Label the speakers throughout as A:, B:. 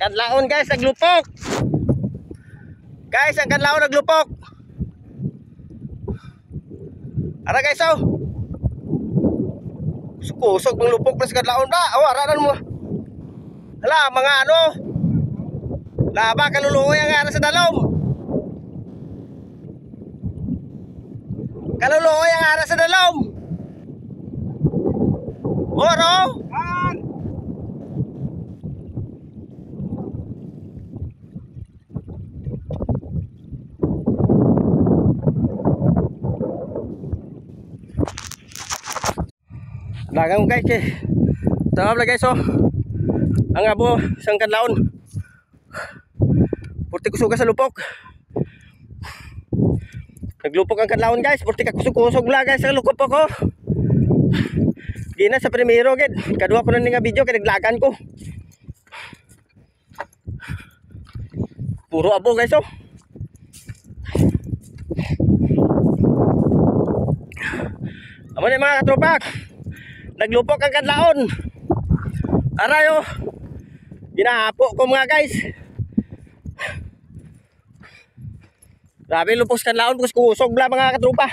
A: Kadlaon guys, naglupok. Guys, ang kadlaon naglupok. Ara guys, oh. Kusog ng lupok plus kadlaon ba? Oh, aranan mo. Hala, mga ano? Laba kaluluoy ang ara sa dalom. Kaluluoy ang ara sa dalom. Oro. Dagang guys eh. Tawag lang guys oh. Ang abo isang kadlaon. Purti kusuga sa lupok. Naglupok ang kadlaon guys. Purti ka kusog la guys sa lupok ko. Di na sa primero gid. Kadua ko na nga video kay naglagan ko. Puro abo guys oh. Amo ni mga katropa. Naglupok ang kadlaon. Arayo. Ginahapo ko mga guys. Grabe lupok sa kadlaon because kusog bla mga katropa.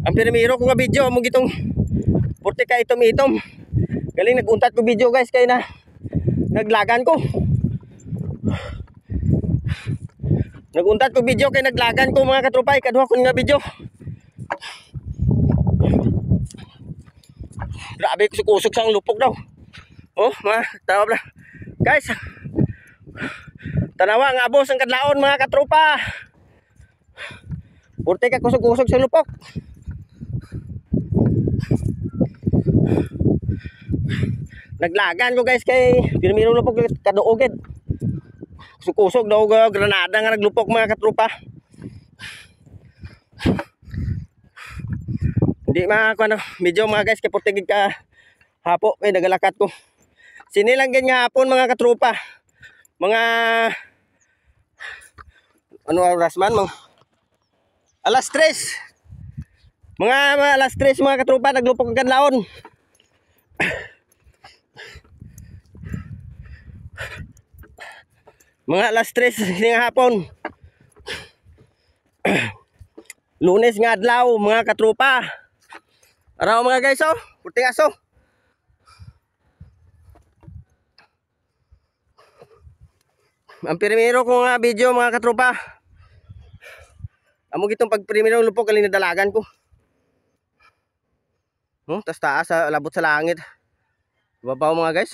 A: Ang primero ko nga video mo gitong porte ka itom-itom. Galing naguntat ko video guys kay na naglagan ko. Naguntat ko video kay naglagan ko mga katropa, kaduha ko nga video. Grabe kusog sang lupok daw. Oh, mga tawag na. Guys. Tanawa nga abos ang kadlaon mga katropa. Purte ka kusog sang lupok. Naglagan ko guys kay pirmiro lupok kaduoged. Kusog daw granada nga naglupok mga katropa. Hindi makakuha na medyo mga guys kay portigig ka hapo kay nagalakat ko. Sinilang ganyan hapon mga katropa. Mga ano oras man mga alas 3. Mga alas 3 mga katropa naglupok ang kadlaon. Mga alas 3 ng hapon. Lunes nga adlaw mga katropa. Araw mga guys oh, puting aso. Ang primero ko nga video mga katropa. Amo gitong pag primero lupok galing nadalagan ko. Tas taas sa labot sa langit. Babaw mga guys.